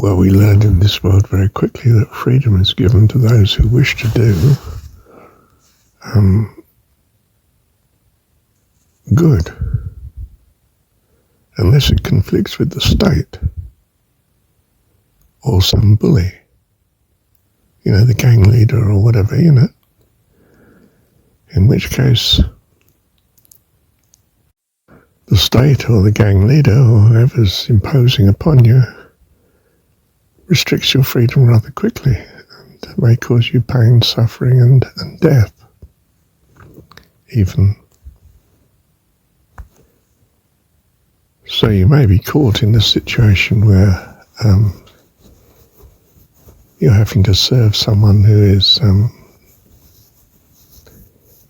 Well, we learned in this world very quickly that freedom is given to those who wish to do good, unless it conflicts with the state or some bully, the gang leader or whatever, in which case the state or the gang leader or whoever's imposing upon you restricts your freedom rather quickly, and may cause you pain, suffering, and death, even. So you may be caught in a situation where you're having to serve someone who is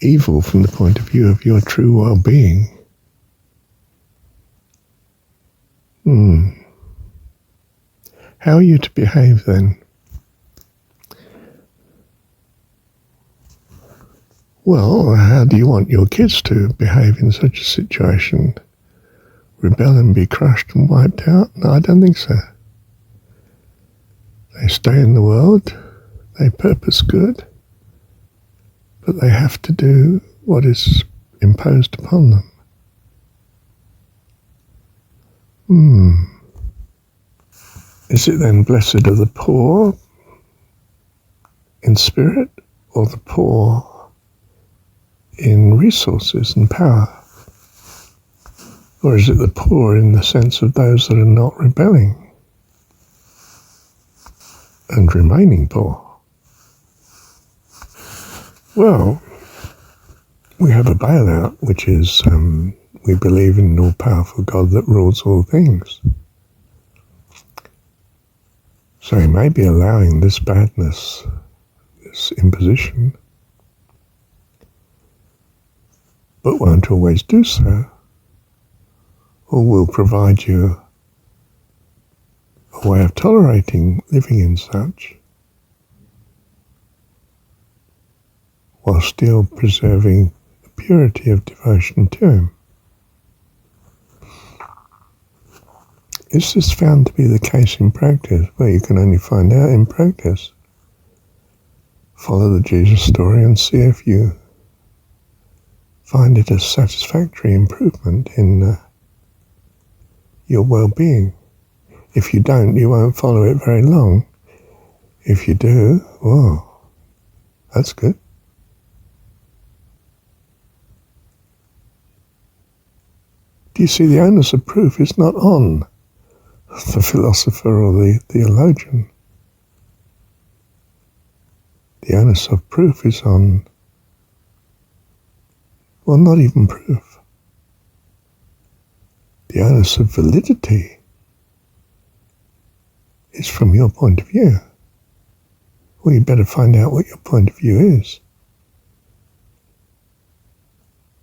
evil from the point of view of your true well-being. How are you to behave then? Well, how do you want your kids to behave in such a situation? Rebel and be crushed and wiped out? No, I don't think so. They stay in the world, they purpose good, but they have to do what is imposed upon them. Is it then blessed are the poor in spirit, or the poor in resources and power? Or is it the poor in the sense of those that are not rebelling and remaining poor? Well, we have a bailout, which is we believe in an all-powerful God that rules all things. So he may be allowing this badness, this imposition, but won't always do so, or will provide you a way of tolerating living in such, while still preserving the purity of devotion to him. Is this found to be the case in practice? Well, you can only find out in practice. Follow the Jesus story and see if you find it a satisfactory improvement in your well-being. If you don't, you won't follow it very long. If you do, well, that's good. Do you see, the onus of proof is not on the philosopher or the theologian. The onus of proof is on, well, not even proof. The onus of validity is from your point of view. Well, you better find out what your point of view is.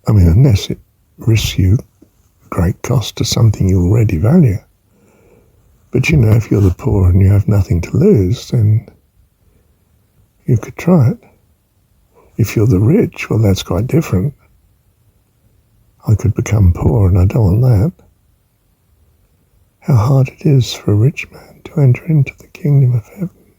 I mean, unless it risks you great cost to something you already value. But if you're the poor and you have nothing to lose, then you could try it. If you're the rich, well, that's quite different. I could become poor and I don't want that. How hard it is for a rich man to enter into the kingdom of heaven.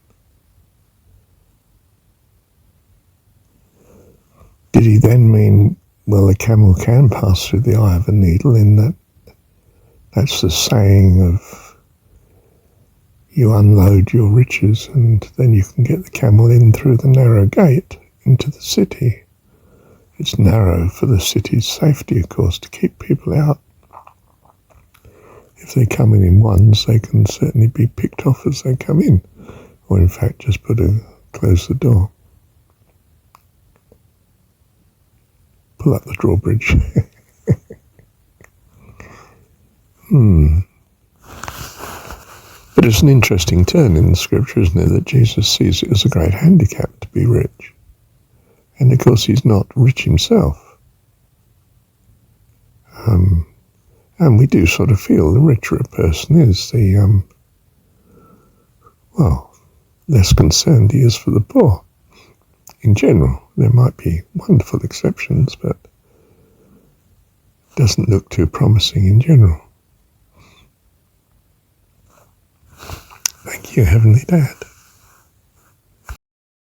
Did he then mean, well, a camel can pass through the eye of a needle, in that that's the saying of you unload your riches and then you can get the camel in through the narrow gate into the city. It's narrow for the city's safety, of course, to keep people out. If they come in ones, they can certainly be picked off as they come in, or in fact just close the door. Pull up the drawbridge. But it's an interesting turn in the scripture, isn't it, that Jesus sees it as a great handicap to be rich. And of course he's not rich himself. And we do sort of feel the richer a person is, the less concerned he is for the poor. In general, there might be wonderful exceptions, but it doesn't look too promising in general. Thank you, Heavenly Dad.